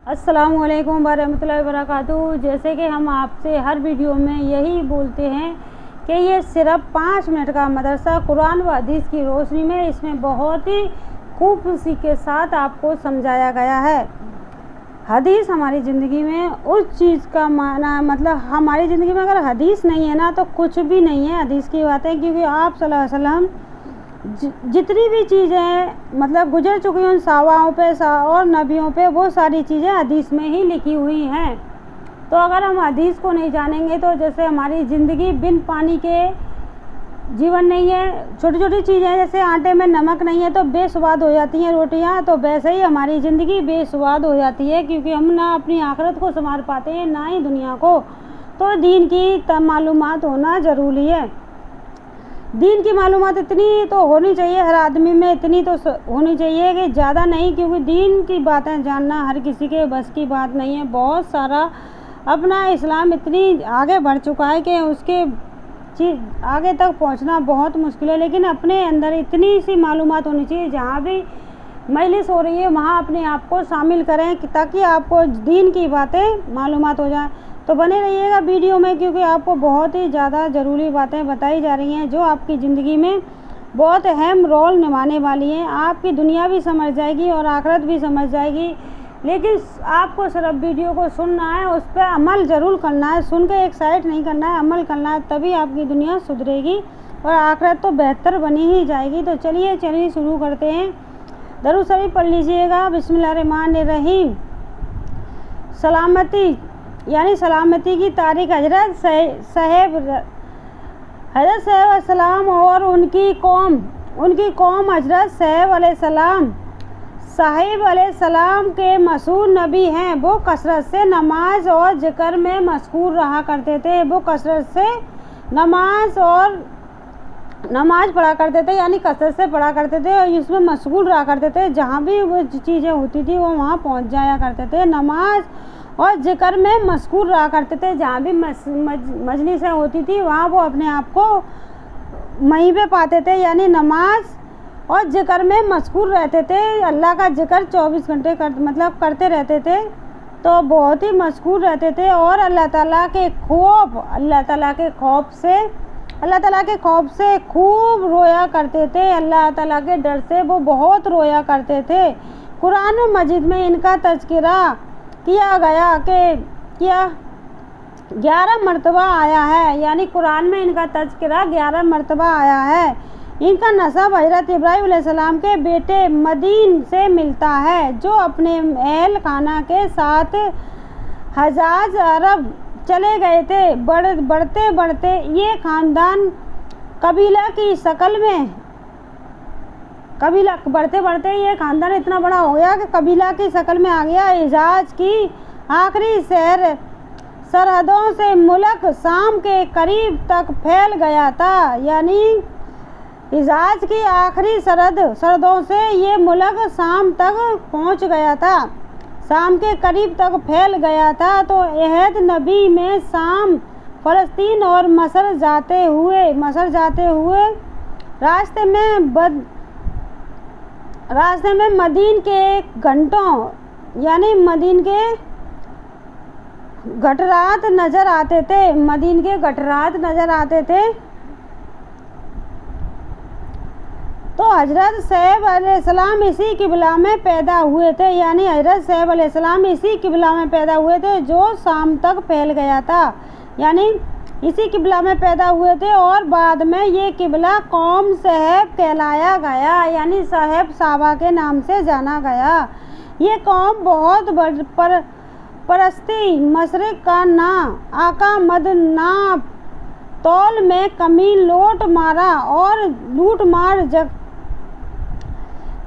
السلام علیکم ورحمۃ اللہ وبرکاتہ۔ جیسے کہ ہم آپ سے ہر ویڈیو میں یہی بولتے ہیں کہ یہ صرف 5 منٹ کا مدرسہ قرآن و حدیث کی روشنی میں اس میں بہت ہی خوبصورتی کے ساتھ آپ کو سمجھایا گیا ہے۔ حدیث ہماری زندگی میں اس چیز کا معنی مطلب ہماری زندگی میں اگر حدیث نہیں ہے نا تو کچھ بھی نہیں ہے حدیث کی باتیں، کیونکہ آپ صلی اللہ علیہ وسلم جتنی بھی چیزیں مطلب گزر چکی ہیں ان صحاباؤں پہ اور نبیوں پہ، وہ ساری چیزیں حدیث میں ہی لکھی ہوئی ہیں۔ تو اگر ہم حدیث کو نہیں جانیں گے تو جیسے ہماری زندگی بن پانی کے جیون نہیں ہے، چھوٹی چھوٹی چیزیں جیسے آٹے میں نمک نہیں ہے تو بے سواد ہو جاتی ہیں روٹیاں، تو ویسے ہی ہماری زندگی بے سواد ہو جاتی ہے، کیونکہ ہم نہ اپنی آخرت کو سنوار پاتے ہیں نہ ہی دنیا کو۔ تو دین کی معلومات ہونا ضروری ہے۔ دین کی معلومات اتنی تو ہونی چاہیے ہر آدمی میں، اتنی تو ہونی چاہیے کہ زیادہ نہیں، کیونکہ دین کی باتیں جاننا ہر کسی کے بس کی بات نہیں ہے۔ بہت سارا اپنا اسلام اتنی آگے بڑھ چکا ہے کہ اس کے آگے تک پہنچنا بہت مشکل ہے، لیکن اپنے اندر اتنی سی معلومات ہونی چاہیے جہاں بھی مجلس ہو رہی ہے وہاں اپنے آپ کو شامل کریں تاکہ آپ کو دین کی باتیں معلومات ہو جائیں۔ تو بنے رہیے گا ویڈیو میں، کیونکہ آپ کو بہت ہی زیادہ ضروری باتیں بتائی جا رہی ہیں جو آپ کی زندگی میں بہت اہم رول نبھانے والی ہیں۔ آپ کی دنیا بھی سمجھ جائے گی اور آخرت بھی سمجھ جائے گی، لیکن آپ کو صرف ویڈیو کو سننا ہے، اس پہ عمل ضرور کرنا ہے، سن کے ایک سائڈ نہیں کرنا ہے، عمل کرنا ہے، تبھی آپ کی دنیا سدھرے گی اور آخرت تو بہتر بنی ہی جائے گی۔ تو چلیے شروع کرتے ہیں۔ درود شریف پڑھ لیجئے گا۔ بسم اللہ الرحمن الرحیم۔ سلامتی سلامتی کی تاریخ حضرت صاحب علیہ السلام اور ان کی قوم حضرت صاحب علیہ السلام کے مشہور نبی ہیں۔ وہ کثرت سے نماز اور ذکر میں مشغول رہا کرتے تھے۔ وہ کثرت سے نماز پڑھا کرتے تھے، یعنی کثرت سے پڑھا کرتے تھے اور اس میں مشغول رہا کرتے تھے۔ جہاں بھی وہ چیزیں ہوتی تھی وہ وہاں پہنچ جایا کرتے تھے۔ نماز اور ذکر میں مشغول رہا کرتے تھے، جہاں بھی مجلسیں ہوتی تھی وہاں وہ اپنے آپ کو وہیں پہ پاتے تھے، یعنی نماز اور ذکر میں مشغول رہتے تھے۔ اللہ کا ذکر 24 گھنٹے کرتے رہتے تھے، تو بہت ہی مشغول رہتے تھے اور اللہ تعالیٰ کے خوف سے خوب رویا کرتے تھے۔ اللہ تعالیٰ کے ڈر سے وہ بہت رویا کرتے تھے۔ قرآن مجید میں ان کا تذکرہ کیا گیا کہ 11 مرتبہ آیا ہے، یعنی قرآن میں ان کا تذکرہ 11 مرتبہ آیا ہے۔ ان کا نسب حضرت ابراہیم علیہ السلام کے بیٹے مدین سے ملتا ہے، جو اپنے اہل خانہ کے ساتھ حجاز عرب چلے گئے تھے۔ بڑھتے بڑھتے یہ خاندان یہ خاندان اتنا بڑا ہو گیا کہ قبیلہ کی شکل میں آ گیا۔ حجاز کی آخری سرحدوں سے ملک شام کے قریب تک پھیل گیا تھا، یعنی حجاز کی آخری سرحدوں سے یہ ملک شام تک پہنچ گیا تھا، شام کے قریب تک پھیل گیا تھا۔ تو عہد نبی میں شام، فلسطین اور مصر جاتے ہوئے راستے میں مدین کے گٹرات نظر آتے تھے۔ تو حضرت صاحب علیہ السلام اسی قبلہ میں پیدا ہوئے تھے، یعنی حضرت صاحب علیہ السلام اسی قبلہ میں پیدا ہوئے تھے جو شام تک پھیل گیا تھا، یعنی اسی قبلہ میں پیدا ہوئے تھے، اور بعد میں یہ قبلہ قوم صاحب کہلایا گیا، یعنی صحابہ کے نام سے جانا گیا۔ یہ قوم بہت پرستی مشرق کا نا آقا مد ناپ تول میں کمی لوٹ مار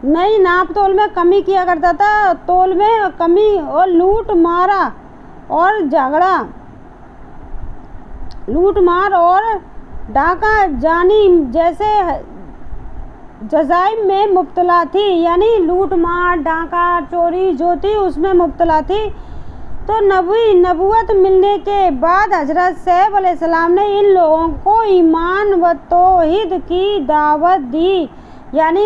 نہیں ناپ تول میں کمی کیا کرتا تھا، تول میں کمی اور لوٹ مار اور ڈاکہ جانی جیسے جرائم میں مبتلا تھی، یعنی لوٹ مار، ڈاکہ، چوری جو تھی اس میں مبتلا تھی۔ تو نبوت ملنے کے بعد حضرت صاحب علیہ السلام نے ان لوگوں کو ایمان و توحید کی دعوت دی، یعنی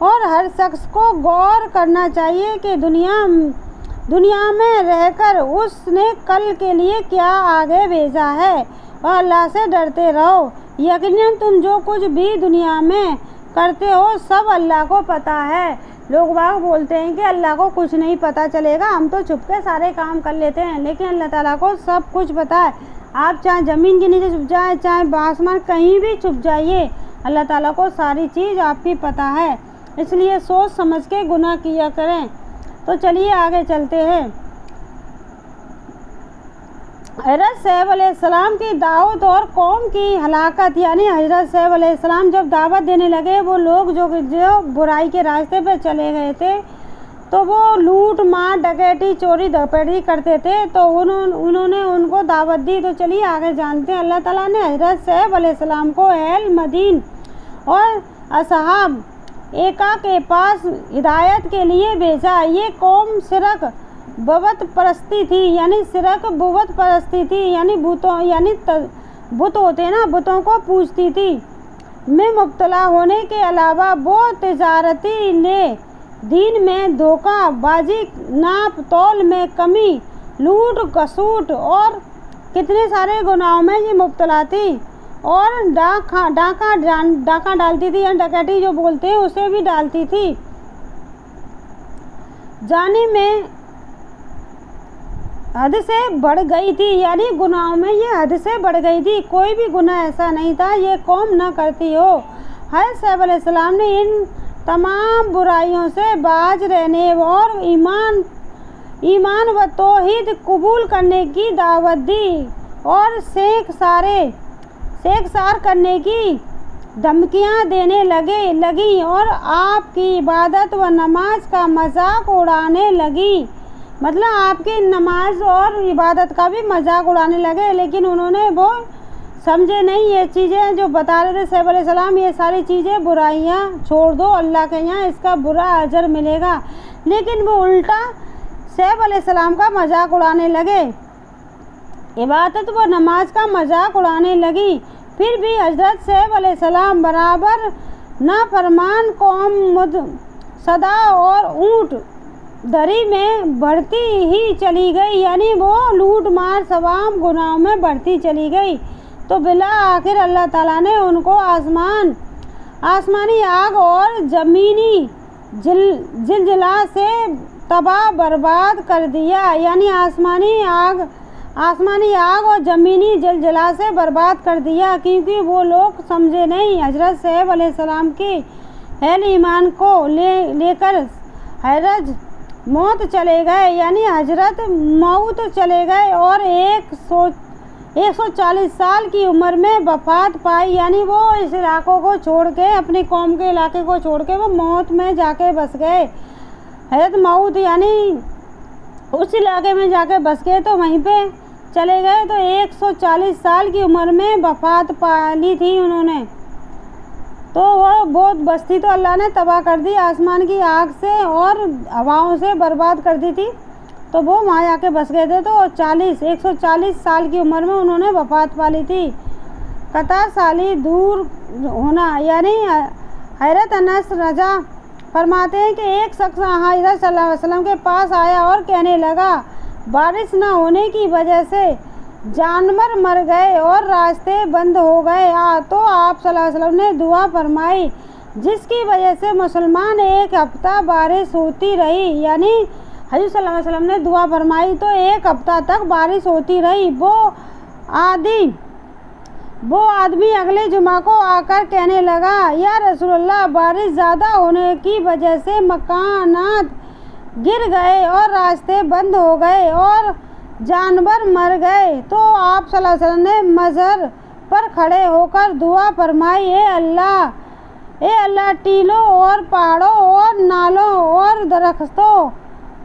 اور ہر شخص کو غور کرنا چاہیے کہ دنیا میں رہ کر اس نے کل کے لیے کیا آگے بھیجا ہے، اور اللہ سے ڈرتے رہو۔ یقیناً تم جو کچھ بھی دنیا میں کرتے ہو سب اللہ کو پتہ ہے۔ لوگ باگ بولتے ہیں کہ اللہ کو کچھ نہیں پتہ چلے گا، ہم تو چھپ کے سارے کام کر لیتے ہیں، لیکن اللہ تعالیٰ کو سب کچھ پتہ ہے۔ آپ چاہے زمین کے نیچے چھپ جائیں، چاہے آسمان کہیں بھی چھپ جائیے، اللہ تعالیٰ کو ساری چیز آپ کی پتہ ہے۔ اس لیے سوچ سمجھ کے گناہ کیا کریں۔ تو چلیے آگے چلتے ہیں۔ حضرت شعیب علیہ السلام کی دعوت اور قوم کی ہلاکت، یعنی حضرت شعیب علیہ السلام جب دعوت دینے لگے، وہ لوگ جو برائی کے راستے پہ چلے گئے تھے تو وہ لوٹ مار ڈکیٹی چوری دپیٹی کرتے تھے، تو انہوں نے ان کو دعوت دی۔ تو چلیے آگے جانتے ہیں۔ اللہ تعالیٰ نے حضرت شعیب علیہ السلام کو اہل مدین اور اصحاب ایکا کے پاس ہدایت کے لیے بھیجا۔ یہ قوم شرک بت پرستی تھی، یعنی شرک بت پرستی تھی، یعنی بت ہوتے ہیں نا، بتوں کو پوجتی تھی، میں مبتلا ہونے کے علاوہ وہ تجارتی دین میں دھوکہ بازی، ناپ تول میں کمی، لوٹ کھسوٹ اور کتنے سارے گناہوں میں یہ مبتلا تھی، اور ڈاکہ ڈالتی تھی، یعنی ڈکیتی جو بولتے ہیں اسے بھی ڈالتی تھی۔ جانے میں حد سے بڑھ گئی تھی، یعنی گناہوں میں یہ حد سے بڑھ گئی تھی، کوئی بھی گناہ ایسا نہیں تھا یہ قوم نہ کرتی ہو۔ حضرت شعیب علیہ السلام نے ان تمام برائیوں سے باز رہنے اور ایمان و توحید قبول کرنے کی دعوت دی، اور سینک سار کرنے کی دھمکیاں دینے لگی، اور آپ کی عبادت و نماز کا مذاق اڑانے لگی، مطلب آپ کی نماز اور عبادت کا بھی مذاق اڑانے لگے، لیکن انہوں نے وہ سمجھے نہیں۔ یہ چیزیں جو بتا رہے تھے شعیب علیہ السلام، یہ ساری چیزیں برائیاں چھوڑ دو، اللہ کے یہاں اس کا برا اجر ملے گا، لیکن وہ الٹا شعیب علیہ السلام کا مذاق اڑانے لگے، عبادت و نماز کا مذاق اڑانے لگی۔ پھر بھی حضرت شعیب علیہ السلام برابر نافرمان قوم صدا اور اونٹ دری میں بڑھتی ہی چلی گئی، یعنی وہ لوٹ مار تمام گناہوں میں بڑھتی چلی گئی۔ تو بالآخر اللہ تعالیٰ نے ان کو آسمانی آگ اور زمینی زلزلہ سے تباہ برباد کر دیا، یعنی آسمانی آگ اور زمینی زلزلہ سے برباد کر دیا، کیونکہ وہ لوگ سمجھے نہیں۔ حضرت شعیب علیہ السلام کے اہل ایمان کو لے کر حضرت موت چلے گئے، یعنی حضرت موت چلے گئے، اور 140 سال کی عمر میں وفات پائی، یعنی وہ اس علاقوں کو چھوڑ کے، اپنی قوم کے علاقے کو چھوڑ کے وہ موت میں جا کے بس گئے۔ حضرت موت یعنی اس علاقے میں جا کے بس گئے، تو وہیں پہ چلے گئے، تو 140 سال کی عمر میں وفات پالی تھی انہوں نے۔ تو وہ بہت بستی تو اللہ نے تباہ کر دی، آسمان کی آگ سے اور ہواؤں سے برباد کر دی تھی، تو وہ وہاں جا کے بس گئے تھے، تو 140 سال کی عمر میں انہوں نے وفات پالی تھی۔ قطع سالی دور ہونا، یعنی حضرت انس رضا فرماتے ہیں کہ ایک شخص حضرت صلی اللہ علیہ وسلم کے پاس آیا اور کہنے لگا، بارش نہ ہونے کی وجہ سے جانور مر گئے اور راستے بند ہو گئے، تو آپ صلی اللہ علیہ وسلم نے دعا فرمائی، جس کی وجہ سے مسلمان 1 ہفتہ بارش ہوتی رہی، یعنی حضور صلی اللہ علیہ وسلم نے دعا فرمائی تو 1 ہفتہ تک بارش ہوتی رہی۔ وہ آدمی اگلے جمعہ کو آ کر کہنے لگا، یا رسول اللہ، بارش زیادہ ہونے کی وجہ سے مکانات گر گئے اور راستے بند ہو گئے اور جانور مر گئے، تو آپ صلی اللہ علیہ وسلم نے مظہر پر کھڑے ہو کر دعا فرمائی، اے اللہ، ٹیلوں اور پہاڑوں اور نالوں اور درختوں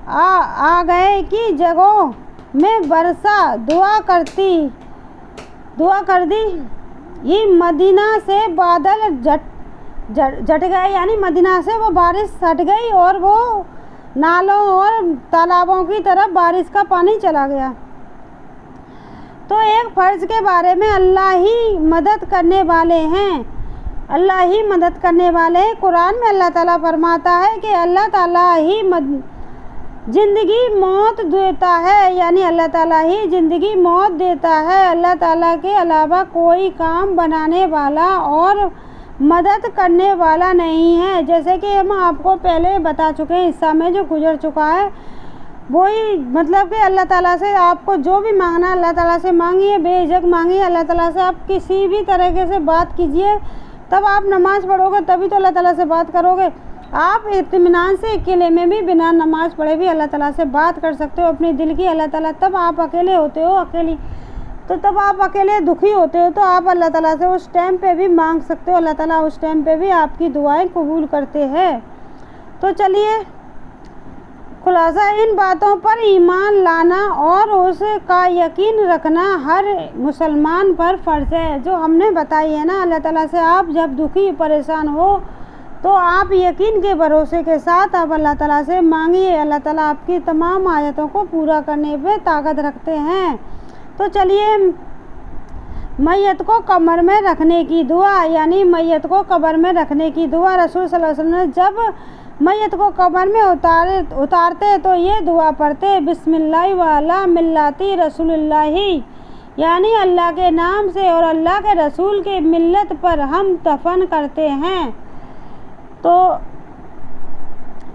آگئے کی جگہوں میں برسا دعا کر دی۔ یہ مدینہ سے بادل جھٹ گئے، یعنی مدینہ سے وہ بارش ہٹ گئی اور وہ نالوں اور تالابوں کی طرف بارش کا پانی چلا گیا۔ تو ایک فرض کے بارے میں اللہ ہی مدد کرنے والے ہیں۔ اللہ ہی مدد کرنے والے ہیں۔ قرآن میں اللہ تعالیٰ فرماتا ہے کہ اللہ تعالیٰ ہی زندگی موت دیتا ہے، یعنی اللہ تعالیٰ ہی زندگی موت دیتا ہے۔ اللہ تعالیٰ کے علاوہ کوئی کام بنانے والا اور مدد کرنے والا نہیں ہے۔ جیسے کہ ہم آپ کو پہلے بتا چکے ہیں، حصہ میں جو گزر چکا ہے، وہی مطلب کہ اللہ تعالیٰ سے آپ کو جو بھی مانگنا ہے اللہ تعالیٰ سے مانگیے، بے جھجک مانگیے اللہ تعالیٰ سے۔ آپ کسی بھی طریقے سے بات کیجیے، تب آپ نماز پڑھو گے تبھی تو اللہ تعالیٰ سے بات کرو گے۔ آپ اطمینان سے اکیلے میں بھی بنا نماز پڑھے بھی اللہ تعالیٰ سے بات کر سکتے ہو اپنے دل کی۔ اللہ تعالیٰ تب آپ اکیلے ہوتے ہو، تب آپ اکیلے دکھی ہوتے ہو تو آپ اللہ تعالیٰ سے اس ٹائم پہ بھی مانگ سکتے ہو، اللہ تعالیٰ اس ٹائم پہ بھی آپ کی دعائیں قبول کرتے ہیں۔ تو چلیے خلاصہ، ان باتوں پر ایمان لانا اور اس کا یقین رکھنا ہر مسلمان پر فرض ہے، جو ہم نے بتائی ہے نا۔ اللہ تعالیٰ سے آپ جب دکھی پریشان ہو تو آپ یقین کے بھروسے کے ساتھ آپ اللہ تعالیٰ سے مانگیے، اللہ تعالیٰ آپ کی تمام آیتوں کو پورا کرنے پہ طاقت رکھتے ہیں۔ تو چلیے میت کو قبر میں رکھنے کی دعا، یعنی میت کو قبر میں رکھنے کی دعا۔ رسول صلی اللہ علیہ وسلم نے جب میت کو قبر میں اتارتے تو یہ دعا پڑھتے، بسم اللہ وعلی ملت رسول اللہ، یعنی اللہ کے نام سے اور اللہ کے رسول کے ملت پر ہم دفن کرتے ہیں۔ تو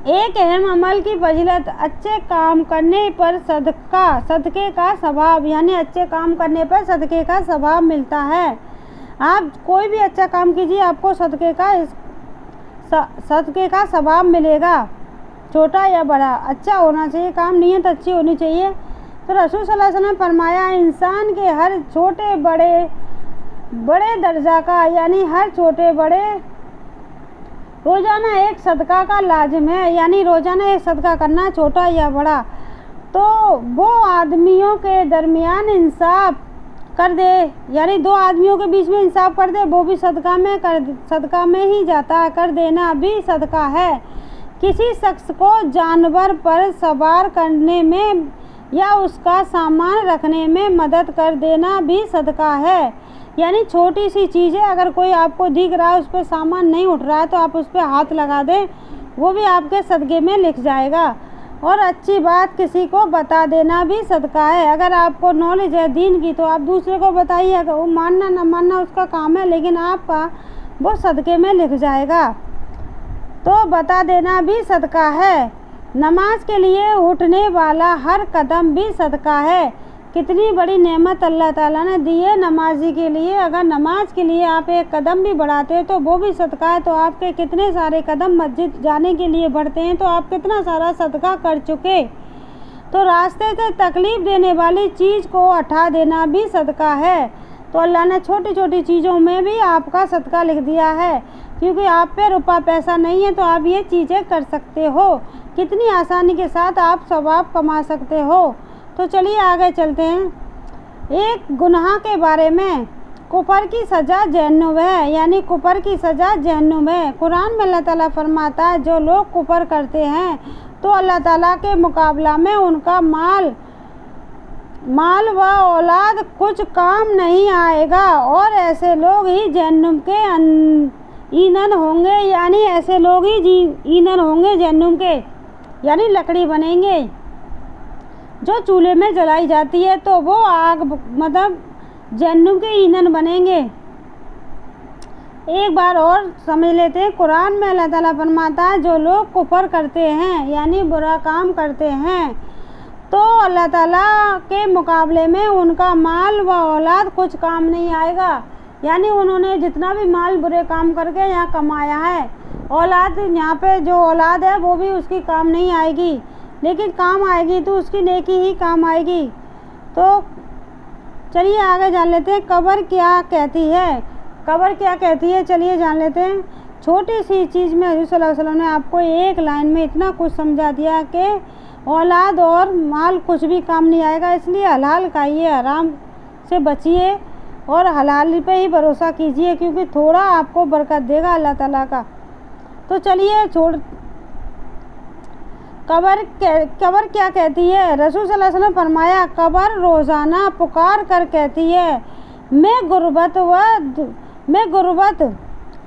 ایک اہم عمل کی فضیلت، اچھے کام کرنے پر صدقے کا ثواب، یعنی اچھے کام کرنے پر صدقے کا ثواب ملتا ہے۔ آپ کوئی بھی اچھا کام کیجیے، آپ کو صدقے کا ثواب ملے گا، چھوٹا یا بڑا، اچھا ہونا چاہیے کام، نیت اچھی ہونی چاہیے۔ تو رسول صلی اللہ علیہ وسلم نے فرمایا، انسان کے ہر چھوٹے بڑے درجہ کا، یعنی ہر چھوٹے بڑے روزانہ ایک صدقہ کا لازم ہے، یعنی روزانہ ایک صدقہ کرنا، چھوٹا یا بڑا۔ تو وہ آدمیوں کے درمیان انصاف کر دے، یعنی دو آدمیوں کے بیچ میں انصاف کر دے، وہ بھی صدقہ میں ہی جاتا ہے، کر دینا بھی صدقہ ہے۔ کسی شخص کو جانور پر سوار کرنے میں یا اس کا سامان رکھنے میں مدد کر دینا بھی صدقہ ہے، یعنی چھوٹی سی چیزیں اگر کوئی آپ کو دکھ رہا ہے، اس پہ سامان نہیں اٹھ رہا ہے تو آپ اس پہ ہاتھ لگا دیں، وہ بھی آپ کے صدقے میں لکھ جائے گا۔ اور اچھی بات کسی کو بتا دینا بھی صدقہ ہے۔ اگر آپ کو نالج ہے دین کی تو آپ دوسرے کو بتائیے، اگر وہ ماننا نہ ماننا اس کا کام ہے، لیکن آپ کا وہ صدقے میں لکھ جائے گا، تو بتا دینا بھی صدقہ ہے۔ نماز کے لیے اٹھنے والا ہر قدم بھی صدقہ ہے۔ کتنی بڑی نعمت اللہ تعالیٰ نے دی ہے نمازی کے لیے۔ اگر نماز کے لیے آپ ایک قدم بھی بڑھاتے ہیں تو وہ بھی صدقہ ہے۔ تو آپ کے کتنے سارے قدم مسجد جانے کے لیے بڑھتے ہیں تو آپ کتنا سارا صدقہ کر چکے۔ تو راستے سے تکلیف دینے والی چیز کو ہٹا دینا بھی صدقہ ہے۔ تو اللہ نے چھوٹی چھوٹی چیزوں میں بھی آپ کا صدقہ لکھ دیا ہے، کیونکہ آپ پہ روپیہ پیسہ نہیں ہے تو آپ یہ چیزیں کر سکتے ہو، کتنی آسانی کے ساتھ آپ ثواب کما سکتے ہو۔ تو چلیے آگے چلتے ہیں۔ ایک گناہ کے بارے میں، کفر کی سزا جہنم ہے، یعنی کفر کی سزا جہنم ہے۔ قرآن میں اللہ تعالیٰ فرماتا ہے، جو لوگ کفر کرتے ہیں تو اللہ تعالیٰ کے مقابلہ میں ان کا مال و اولاد کچھ کام نہیں آئے گا، اور ایسے لوگ ہی جہنم کے ایندھن ہوں گے، یعنی ایسے لوگ ہی ایندھن ہوں گے جہنم کے، یعنی لکڑی بنیں گے جو چولہے میں جلائی جاتی ہے، تو وہ آگ مطلب جہنم کے ایندھن بنیں گے۔ ایک بار اور سمجھ لیتے ہیں، قرآن میں اللہ تعالیٰ فرماتا ہے، جو لوگ کفر کرتے ہیں یعنی برا کام کرتے ہیں تو اللہ تعالیٰ کے مقابلے میں ان کا مال و اولاد کچھ کام نہیں آئے گا، یعنی انہوں نے جتنا بھی مال برے کام کر کے یہاں کمایا ہے، اولاد یہاں پہ جو اولاد ہے وہ بھی اس کی کام نہیں آئے گی، لیکن کام آئے گی تو اس کی نیکی ہی کام آئے گی۔ تو چلیے آگے جان لیتے ہیں، قبر کیا کہتی ہے۔ قبر کیا کہتی ہے چلیے جان لیتے ہیں۔ چھوٹی سی چیز میں حضور صلی اللہ علیہ وسلم نے آپ کو ایک لائن میں اتنا کچھ سمجھا دیا کہ اولاد اور مال کچھ بھی کام نہیں آئے گا، اس لیے حلال کھائیے، حرام سے بچیے اور حلال پہ ہی بھروسہ کیجیے، کیونکہ تھوڑا آپ کو برکت دے گا اللہ تعالیٰ کا۔ تو چلیے قبر کیا کہتی ہے۔ رسول صلی اللہ علیہ وسلم فرمایا، قبر روزانہ پکار کر کہتی ہے، میں غربت